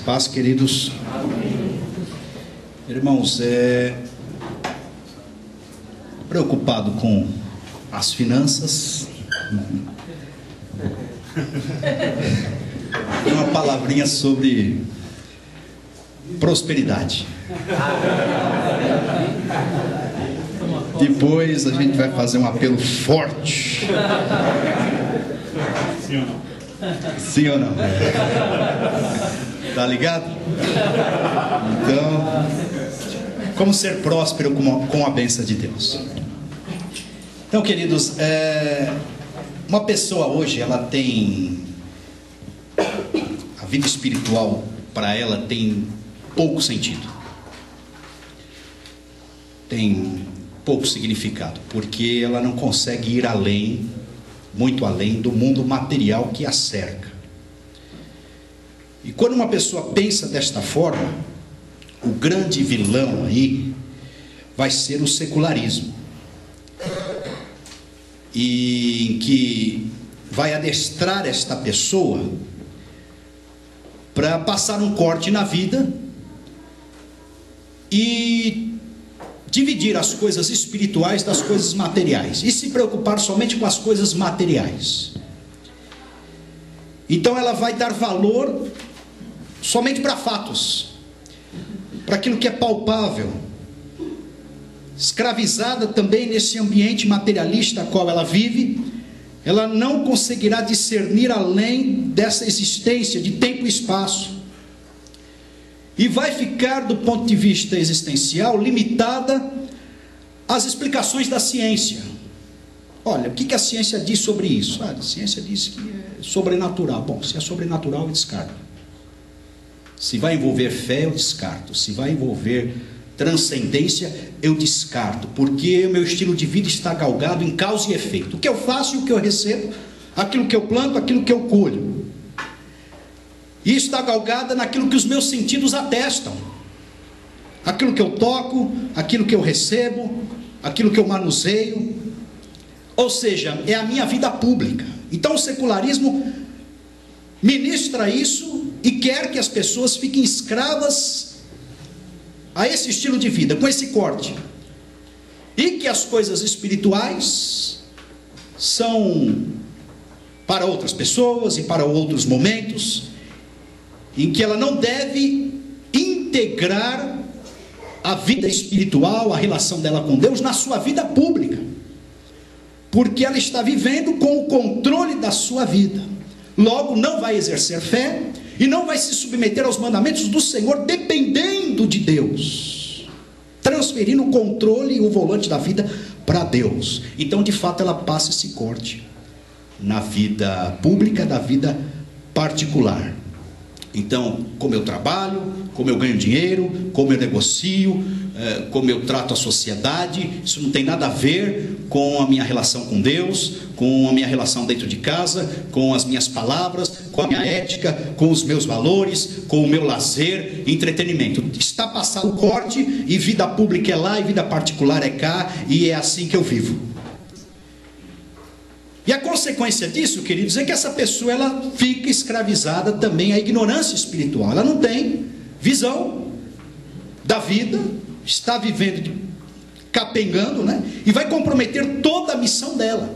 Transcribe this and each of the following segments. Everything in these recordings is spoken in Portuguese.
paz, queridos. Irmãos, preocupado com as finanças, uma palavrinha sobre prosperidade. Depois a gente vai fazer um apelo forte. Sim ou não? Sim ou não? Tá ligado? Então, como ser próspero com a bênção de Deus? Então, queridos, uma pessoa hoje, ela tem... A vida espiritual, para ela, tem pouco sentido. Tem pouco significado, porque ela não consegue ir além, muito além do mundo material que a cerca. E quando uma pessoa pensa desta forma, o grande vilão aí vai ser o secularismo, e em que vai adestrar esta pessoa para passar um corte na vida e dividir as coisas espirituais das coisas materiais e se preocupar somente com as coisas materiais. Então ela vai dar valor somente para fatos, para aquilo que é palpável, escravizada também nesse ambiente materialista a qual ela vive. Ela não conseguirá discernir além dessa existência de tempo e espaço, e vai ficar, do ponto de vista existencial, limitada às explicações da ciência. Olha, o que a ciência diz sobre isso? A ciência diz que é sobrenatural. Bom, se é sobrenatural, eu descarto. Se vai envolver fé, eu descarto. Se vai envolver transcendência, eu descarto, porque o meu estilo de vida está galgado em causa e efeito. O que eu faço e o que eu recebo, aquilo que eu planto, aquilo que eu colho. E está galgada naquilo que os meus sentidos atestam. Aquilo que eu toco, aquilo que eu recebo, aquilo que eu manuseio. Ou seja, é a minha vida pública. Então o secularismo ministra isso e quer que as pessoas fiquem escravas a esse estilo de vida, com esse corte. E que as coisas espirituais são para outras pessoas e para outros momentos, em que ela não deve integrar a vida espiritual, a relação dela com Deus, na sua vida pública, porque ela está vivendo com o controle da sua vida. Logo, não vai exercer fé e não vai se submeter aos mandamentos do Senhor, dependendo de Deus, transferindo o controle e o volante da vida para Deus. Então, de fato, ela passa esse corte na vida pública, da vida particular. Então, como eu trabalho, como eu ganho dinheiro, como eu negocio, como eu trato a sociedade, isso não tem nada a ver com a minha relação com Deus, com a minha relação dentro de casa, com as minhas palavras, com a minha ética, com os meus valores, com o meu lazer, entretenimento. Está passado o corte e vida pública é lá e vida particular é cá, e é assim que eu vivo. E a consequência disso, queridos, é que essa pessoa ela fica escravizada também à ignorância espiritual. Ela não tem visão da vida, está vivendo capengando, né? E vai comprometer toda a missão dela.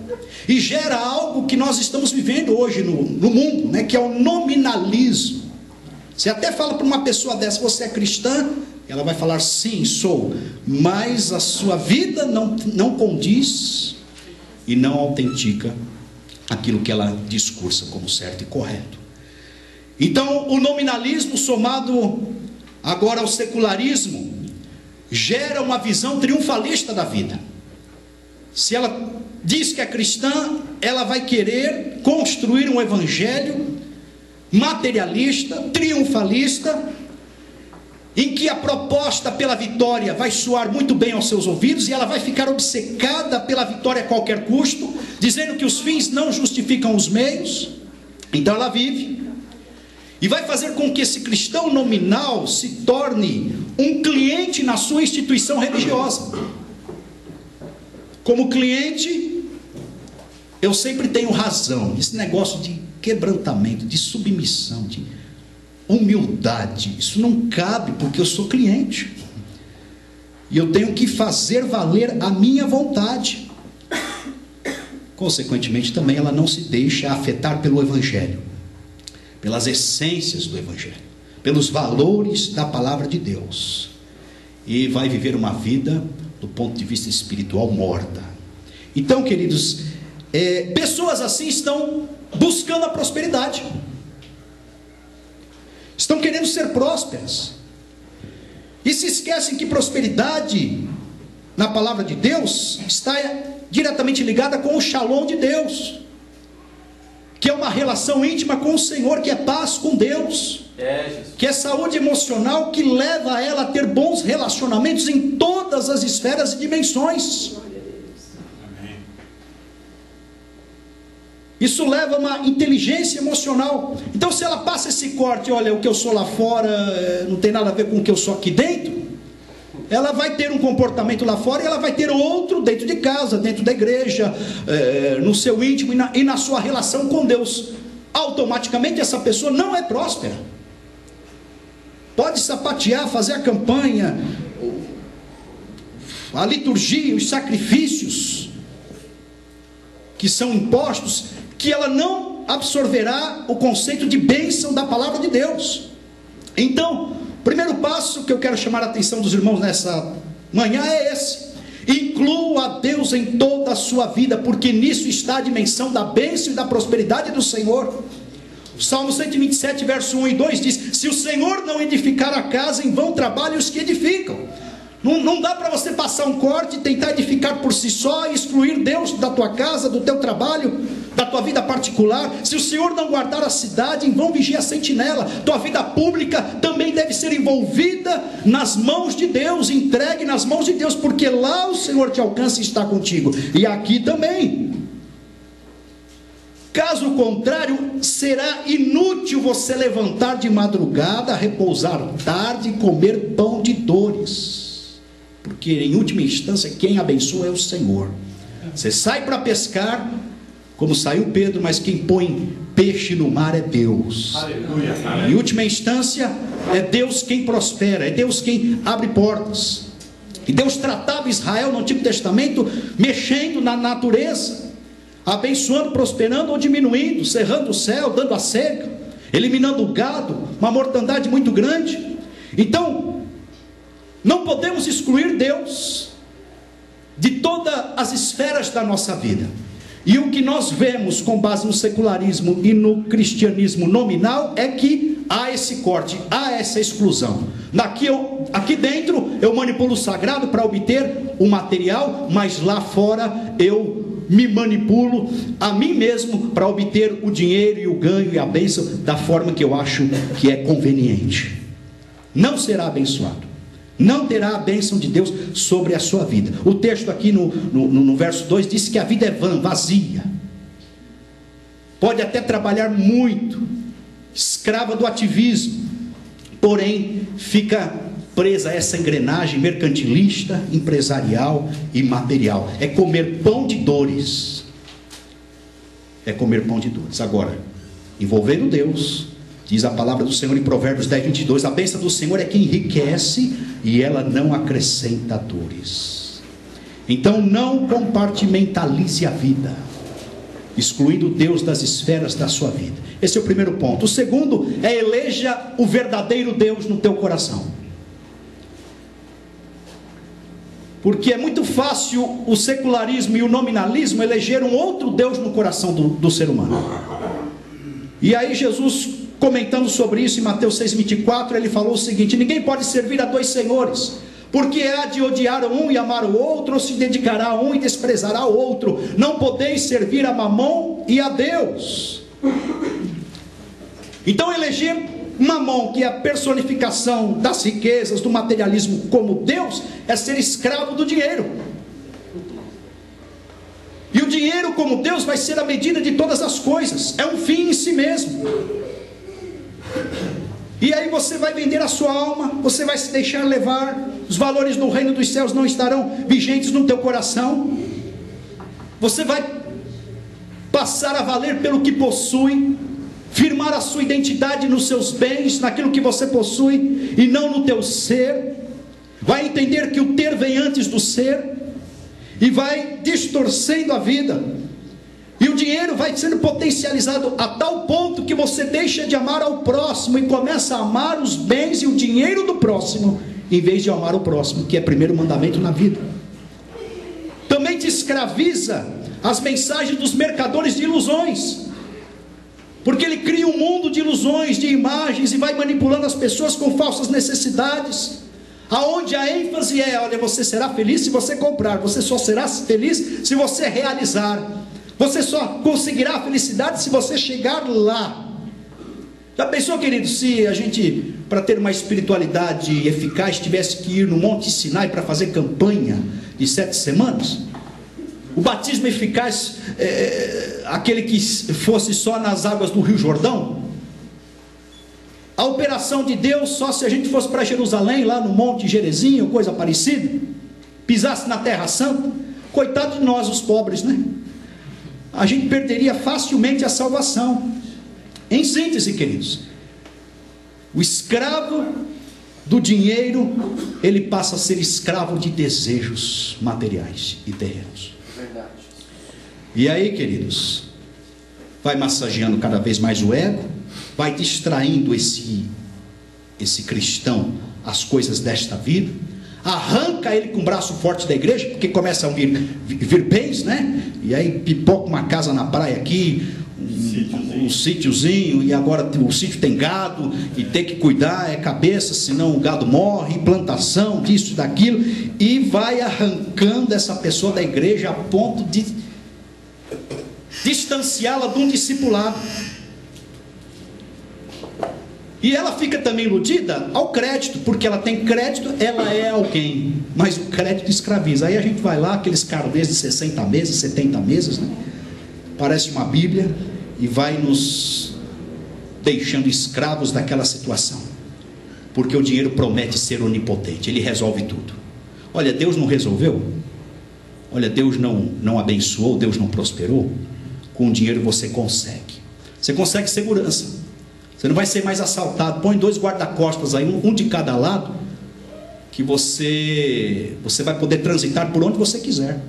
E gera algo que nós estamos vivendo hoje no mundo, né? Que é o nominalismo. Você até fala para uma pessoa dessa: você é cristã? Ela vai falar: sim, sou. Mas a sua vida não condiz e não autentica aquilo que ela discursa como certo e correto. Então o nominalismo, somado agora ao secularismo, gera uma visão triunfalista da vida. Se ela diz que é cristã, ela vai querer construir um evangelho materialista, triunfalista, em que a proposta pela vitória vai soar muito bem aos seus ouvidos, e ela vai ficar obcecada pela vitória a qualquer custo, dizendo que os fins não justificam os meios. Então ela vive e vai fazer com que esse cristão nominal se torne um cliente na sua instituição religiosa. Como cliente, eu sempre tenho razão. Esse negócio de quebrantamento, de submissão, de humildade. Isso não cabe, porque eu sou cliente. E eu tenho que fazer valer a minha vontade. Consequentemente, também ela não se deixa afetar pelo Evangelho, pelas essências do Evangelho, pelos valores da palavra de Deus. E vai viver uma vida, do ponto de vista espiritual, morta. Então, queridos, pessoas assim estão buscando a prosperidade, estão querendo ser prósperas, e se esquecem que prosperidade, na palavra de Deus, está diretamente ligada com o shalom de Deus, que é uma relação íntima com o Senhor, que é paz com Deus, que é saúde emocional, que leva ela a ter bons relacionamentos em todas as esferas e dimensões. Isso leva a uma inteligência emocional. Então, se ela passa esse corte, olha, o que eu sou lá fora não tem nada a ver com o que eu sou aqui dentro, ela vai ter um comportamento lá fora e ela vai ter outro dentro de casa, dentro da igreja, no seu íntimo e na sua relação com Deus. Automaticamente essa pessoa não é próspera. Pode sapatear, fazer a campanha, a liturgia, os sacrifícios que são impostos, que ela não absorverá o conceito de bênção da palavra de Deus. Então, o primeiro passo que eu quero chamar a atenção dos irmãos nessa manhã é esse: inclua a Deus em toda a sua vida, porque nisso está a dimensão da bênção e da prosperidade do Senhor. O Salmo 127, verso 1 e 2 diz: se o Senhor não edificar a casa, em vão trabalham os que edificam. Não dá para você passar um corte e tentar edificar por si só e excluir Deus da tua casa, do teu trabalho, da tua vida particular. Se o Senhor não guardar a cidade, em vão vigia a sentinela. Tua vida pública também deve ser envolvida nas mãos de Deus, entregue nas mãos de Deus, porque lá o Senhor te alcança e está contigo, e aqui também. Caso contrário, será inútil você levantar de madrugada, repousar tarde e comer pão de dores, porque em última instância quem abençoa é o Senhor. Você sai para pescar, como saiu Pedro, mas quem põe peixe no mar é Deus. Aleluia. Em última instância é Deus quem prospera, é Deus quem abre portas. E Deus tratava Israel no Antigo Testamento mexendo na natureza, abençoando, prosperando ou diminuindo, cerrando o céu, dando a seca, eliminando o gado, uma mortandade muito grande. Então, não podemos excluir Deus de todas as esferas da nossa vida. E o que nós vemos com base no secularismo e no cristianismo nominal é que há esse corte, há essa exclusão. Aqui dentro eu manipulo o sagrado para obter o material, mas lá fora eu me manipulo a mim mesmo para obter o dinheiro e o ganho e a bênção da forma que eu acho que é conveniente. Não será abençoado, não terá a bênção de Deus sobre a sua vida. O texto aqui no verso 2 diz que a vida é vã, vazia, pode até trabalhar muito, escrava do ativismo, porém fica presa a essa engrenagem mercantilista, empresarial e material. É comer pão de dores, é comer pão de dores. Agora, envolvendo Deus, diz a palavra do Senhor em Provérbios 10, 22, a bênção do Senhor é que enriquece e ela não acrescenta dores. Então não compartimentalize a vida, excluindo Deus das esferas da sua vida. Esse é o primeiro ponto. O segundo é: eleja o verdadeiro Deus no teu coração. Porque é muito fácil o secularismo e o nominalismo eleger um outro Deus no coração do ser humano. E aí Jesus, comentando sobre isso em Mateus 6,24, ele falou o seguinte: ninguém pode servir a dois senhores, porque há de odiar um e amar o outro, ou se dedicará a um e desprezará o outro. Não podeis servir a Mamon e a Deus. Então eleger Mamon, que é a personificação das riquezas, do materialismo, como Deus, é ser escravo do dinheiro. E o dinheiro como Deus vai ser a medida de todas as coisas, é um fim em si mesmo. E aí você vai vender a sua alma, você vai se deixar levar, os valores do reino dos céus não estarão vigentes no teu coração, você vai passar a valer pelo que possui, firmar a sua identidade nos seus bens, naquilo que você possui, e não no teu ser. Vai entender que o ter vem antes do ser, e vai distorcendo a vida, e o dinheiro vai sendo potencializado a tal ponto que você deixa de amar ao próximo, e começa a amar os bens e o dinheiro do próximo, em vez de amar o próximo, que é o primeiro mandamento na vida. Também te escraviza as mensagens dos mercadores de ilusões, porque ele cria um mundo de ilusões, de imagens, e vai manipulando as pessoas com falsas necessidades, aonde a ênfase é: olha, você será feliz se você comprar, você só será feliz se você realizar, você só conseguirá a felicidade se você chegar lá. Já pensou, querido, se a gente, para ter uma espiritualidade eficaz, tivesse que ir no Monte Sinai para fazer campanha de 7 semanas? O batismo eficaz, aquele que fosse só nas águas do Rio Jordão? A operação de Deus só se a gente fosse para Jerusalém, lá no Monte Gerizim, ou coisa parecida, pisasse na Terra Santa? Coitado de nós, os pobres, né? A gente perderia facilmente a salvação. Em síntese, queridos, o escravo do dinheiro, ele passa a ser escravo de desejos materiais e terrenos. Verdade. E aí, queridos, vai massageando cada vez mais o ego, vai distraindo esse cristão as coisas desta vida, arranca ele com o braço forte da igreja, porque começam a vir bens, né? E aí pipoca uma casa na praia aqui, um sítiozinho, e agora o sítio tem gado, e tem que cuidar, é cabeça, senão o gado morre, plantação, disso, daquilo, e vai arrancando essa pessoa da igreja a ponto de distanciá-la de um discipulado. E ela fica também iludida ao crédito, porque ela tem crédito, ela é alguém, mas o crédito escraviza. Aí a gente vai lá, aqueles carnês de 60 meses, 70 meses, né? Parece uma Bíblia, e vai nos deixando escravos daquela situação, porque o dinheiro promete ser onipotente, ele resolve tudo. Olha, Deus não resolveu? Olha, Deus não abençoou, Deus não prosperou? Com o dinheiro você consegue segurança. Você não vai ser mais assaltado. Põe 2 guarda-costas aí, um de cada lado, que você vai poder transitar por onde você quiser.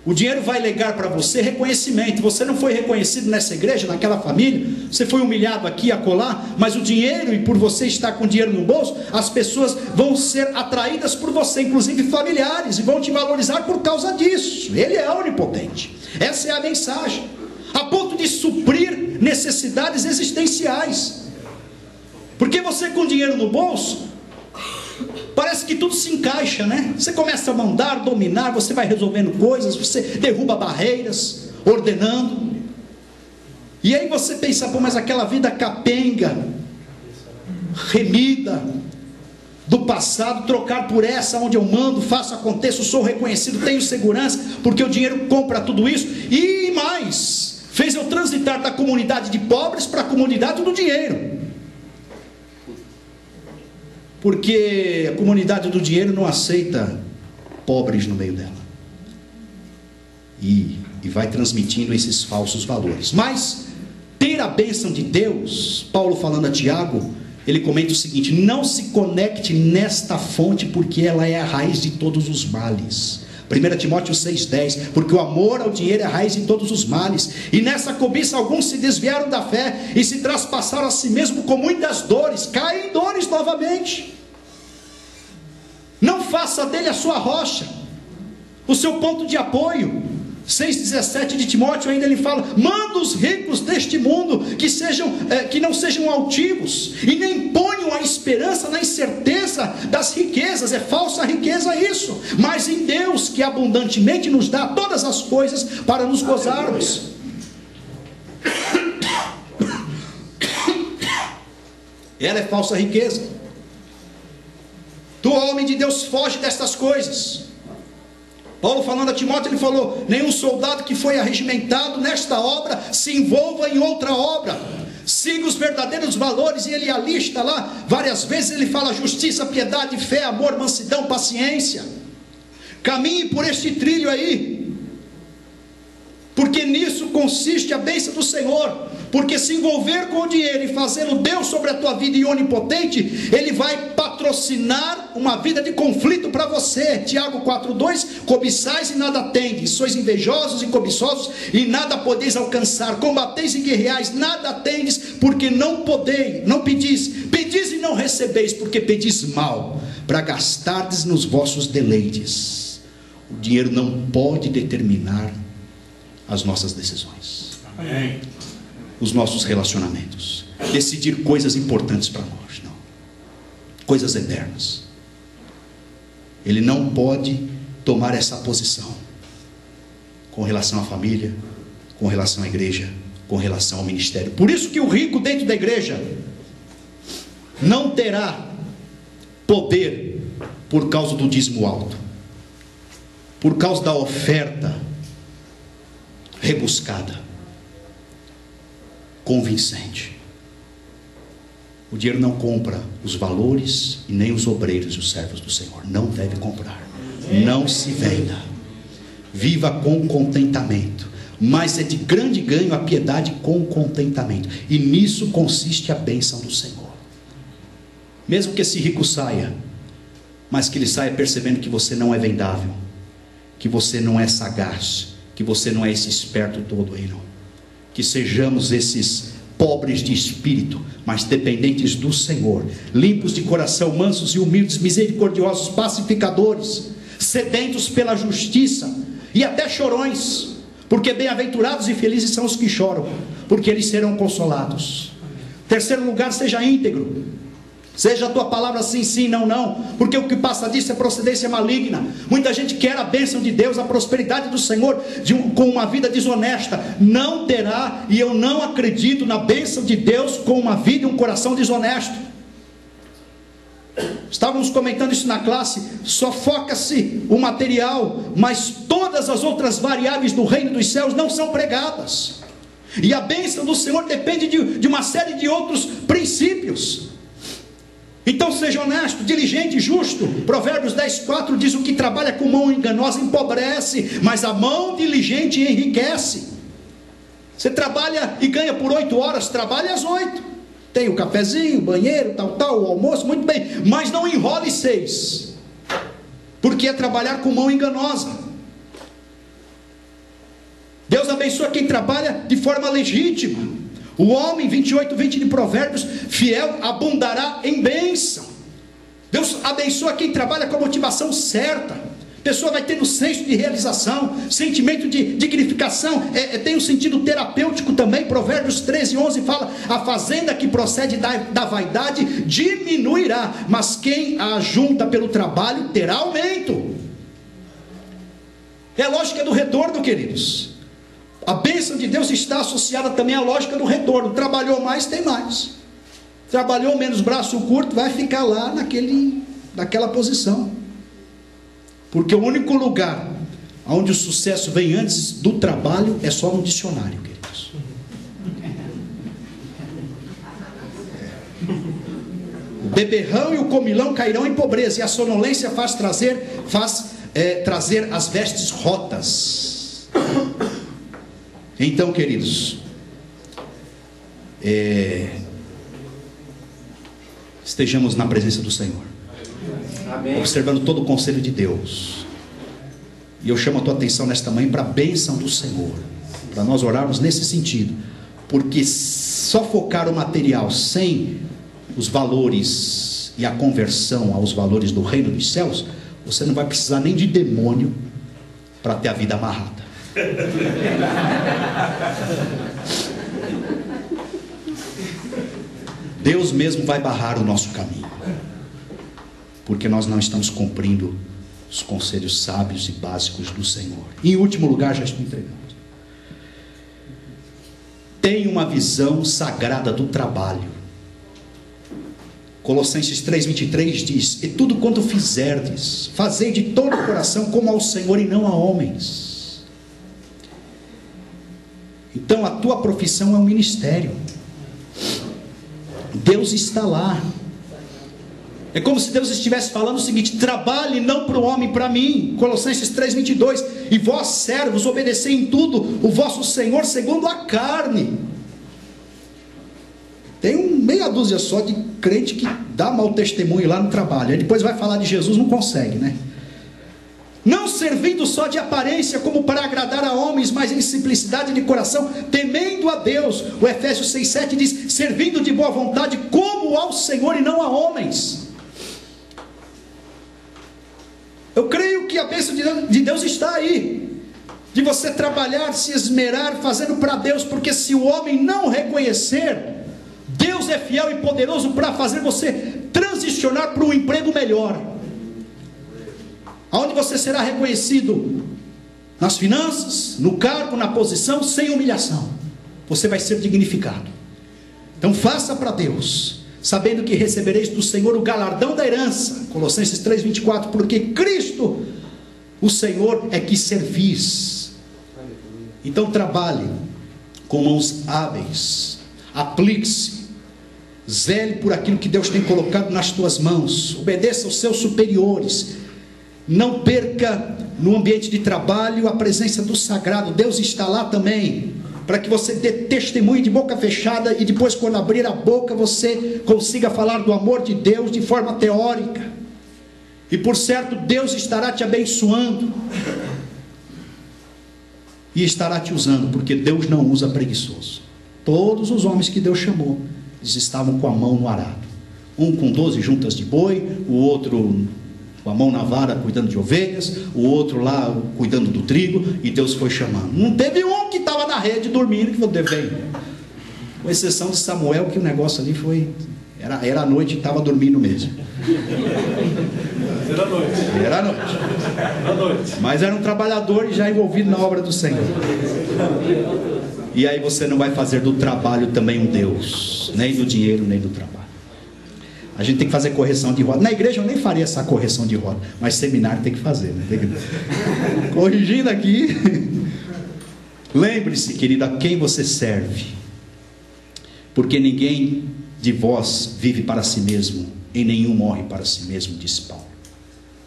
O dinheiro vai legar para você reconhecimento. Você não foi reconhecido nessa igreja, naquela família, você foi humilhado aqui e acolá, mas o dinheiro, e por você estar com dinheiro no bolso, as pessoas vão ser atraídas por você, inclusive familiares, e vão te valorizar por causa disso. Ele é onipotente. Essa é a mensagem, a ponto de suprir necessidades existenciais. Porque você com dinheiro no bolso, parece que tudo se encaixa, né? Você começa a mandar, dominar, você vai resolvendo coisas, você derruba barreiras, ordenando. E aí você pensa: pô, mas aquela vida capenga, remida, do passado, trocar por essa onde eu mando, faço, aconteço, sou reconhecido, tenho segurança, porque o dinheiro compra tudo isso. E mais, fez eu transitar da comunidade de pobres para a comunidade do dinheiro, porque a comunidade do dinheiro não aceita pobres no meio dela, e vai transmitindo esses falsos valores. Mas ter a bênção de Deus, Paulo falando a Tiago, ele comenta o seguinte: não se conecte nesta fonte, porque ela é a raiz de todos os males. 1 Timóteo 6,10, porque o amor ao dinheiro é a raiz de todos os males, e nessa cobiça alguns se desviaram da fé, e se traspassaram a si mesmo com muitas dores, caem em dores novamente. Não faça dele a sua rocha, o seu ponto de apoio. 6,17 de Timóteo ainda ele fala: manda os ricos deste mundo que não sejam altivos, e nem ponham a esperança na incerteza das riquezas. É falsa riqueza isso, mas em Deus, que abundantemente nos dá todas as coisas para nos gozarmos. Ela é falsa riqueza. O homem de Deus foge destas coisas. Paulo falando a Timóteo, ele falou: nenhum soldado que foi arregimentado nesta obra se envolva em outra obra. Siga os verdadeiros valores, e ele alista lá várias vezes. Ele fala: justiça, piedade, fé, amor, mansidão, paciência. Caminhe por este trilho aí, porque nisso consiste a bênção do Senhor. porque se envolver com o dinheiro e fazê-lo Deus sobre a tua vida e onipotente, ele vai patrocinar uma vida de conflito para você. Tiago 4,2: cobiçais e nada tendes, sois invejosos e cobiçosos e nada podeis alcançar, combateis e guerreais, nada tendes, porque não pedis, pedis e não recebeis, porque pedis mal, para gastardes nos vossos deleites. O dinheiro não pode determinar as nossas decisões. Amém. Os nossos relacionamentos, decidir coisas importantes para nós, não, coisas eternas. Ele não pode tomar essa posição com relação à família, com relação à igreja, com relação ao ministério. Por isso que o rico dentro da igreja não terá poder por causa do dízimo alto, por causa da oferta rebuscada, convincente. O dinheiro não compra os valores e nem os obreiros e os servos do Senhor. Não deve comprar. Não se venda. Viva com contentamento. Mas é de grande ganho a piedade com contentamento. E nisso consiste a bênção do Senhor. Mesmo que esse rico saia, mas que ele saia percebendo que você não é vendável, que você não é sagaz, que você não é esse esperto todo aí, não. Que sejamos esses pobres de espírito, mas dependentes do Senhor, limpos de coração, mansos e humildes, misericordiosos, pacificadores, sedentos pela justiça e até chorões, porque bem-aventurados e felizes são os que choram, porque eles serão consolados. Terceiro lugar, seja íntegro. Seja a tua palavra sim, sim, não, não, porque o que passa disso é procedência maligna. Muita gente quer a bênção de Deus, a prosperidade do Senhor, com uma vida desonesta. Não terá, e eu não acredito na bênção de Deus com uma vida e um coração desonesto. Estávamos comentando isso na classe. Só foca-se o material, mas todas as outras variáveis do reino dos céus não são pregadas. E a bênção do Senhor depende de uma série de outros princípios. Então seja honesto, diligente e justo. Provérbios 10,4 diz: o que trabalha com mão enganosa empobrece, mas a mão diligente enriquece. Você trabalha e ganha por 8 horas, trabalhe às 8. Tem o cafezinho, o banheiro, tal, o almoço, muito bem. Mas não enrole 6, porque é trabalhar com mão enganosa. Deus abençoa quem trabalha de forma legítima. O homem, 28:20 de Provérbios, fiel abundará em bênção. Deus abençoa quem trabalha com a motivação certa. A pessoa vai tendo senso de realização, sentimento de dignificação, tem um sentido terapêutico também. Provérbios 13:11 fala: a fazenda que procede da vaidade diminuirá, mas quem a ajunta pelo trabalho terá aumento. É a lógica do retorno, queridos. A bênção de Deus está associada também à lógica do retorno. Trabalhou mais, tem mais. Trabalhou menos, braço curto, vai ficar lá naquela posição. Porque o único lugar onde o sucesso vem antes do trabalho é só no dicionário, queridos. O beberrão e o comilão cairão em pobreza, e a sonolência faz trazer as vestes rotas. Então, queridos, estejamos na presença do Senhor. Amém. Observando todo o conselho de Deus. E eu chamo a tua atenção nesta manhã para a bênção do Senhor, para nós orarmos nesse sentido. Porque só focar o material sem os valores e a conversão aos valores do reino dos céus, você não vai precisar nem de demônio para ter a vida amarrada. Deus mesmo vai barrar o nosso caminho, porque nós não estamos cumprindo os conselhos sábios e básicos do Senhor. E em último lugar, já estou entregando, tenha uma visão sagrada do trabalho. Colossenses 3:23 diz: e tudo quanto fizerdes, fazei de todo o coração como ao Senhor e não a homens. Então a tua profissão é um ministério. Deus está lá. É como se Deus estivesse falando o seguinte: trabalhe não para o homem, para mim. Colossenses 3:22. E vós, servos, obedecei em tudo o vosso Senhor segundo a carne. Tem meia dúzia só de crente que dá mau testemunho lá no trabalho, aí depois vai falar de Jesus, não consegue, né? Não servindo só de aparência como para agradar a homens, mas em simplicidade de coração, temendo a Deus. O Efésios 6,7 diz: servindo de boa vontade como ao Senhor e não a homens. Eu creio que a bênção de Deus está aí, de você trabalhar, se esmerar, fazendo para Deus, porque se o homem não reconhecer, Deus é fiel e poderoso para fazer você transicionar para um emprego melhor, onde você será reconhecido nas finanças, no cargo, na posição, sem humilhação. Você vai ser dignificado. Então faça para Deus, sabendo que recebereis do Senhor o galardão da herança. Colossenses 3,24. Porque Cristo, o Senhor, é que servis. Então trabalhe com mãos hábeis, aplique-se, zele por aquilo que Deus tem colocado nas tuas mãos, obedeça aos seus superiores. Não perca no ambiente de trabalho a presença do sagrado. Deus está lá também, para que você dê testemunho de boca fechada, e depois, quando abrir a boca, você consiga falar do amor de Deus de forma teórica. E por certo, Deus estará te abençoando e estará te usando, porque Deus não usa preguiçoso. Todos os homens que Deus chamou, eles estavam com a mão no arado, um com 12 juntas de boi, o outro com a mão na vara cuidando de ovelhas, o outro lá cuidando do trigo, e Deus foi chamando. Não teve um que estava na rede dormindo que falou: vem. Com exceção de Samuel, que o negócio ali foi, era a noite e estava dormindo mesmo. Era noite. Era a noite. Era noite. Mas era um trabalhador e já envolvido na obra do Senhor. E aí você não vai fazer do trabalho também um Deus, nem do dinheiro, nem do trabalho. A gente tem que fazer correção de rota. Na igreja eu nem faria essa correção de rota, mas seminário tem que fazer, né? Corrigindo aqui. Lembre-se, querido, a quem você serve, porque ninguém de vós vive para si mesmo, e nenhum morre para si mesmo, diz Paulo.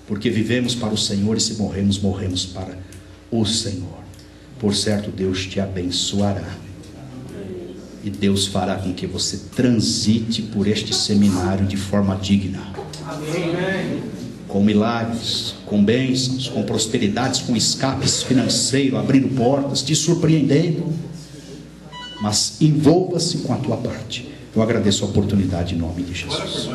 Porque vivemos para o Senhor, e se morremos, morremos para o Senhor. Por certo, Deus te abençoará, e Deus fará com que você transite por este seminário de forma digna. Amém. Com milagres, com bênçãos, com prosperidades, com escapes financeiros, abrindo portas, te surpreendendo. Mas envolva-se com a tua parte. Eu agradeço a oportunidade em nome de Jesus.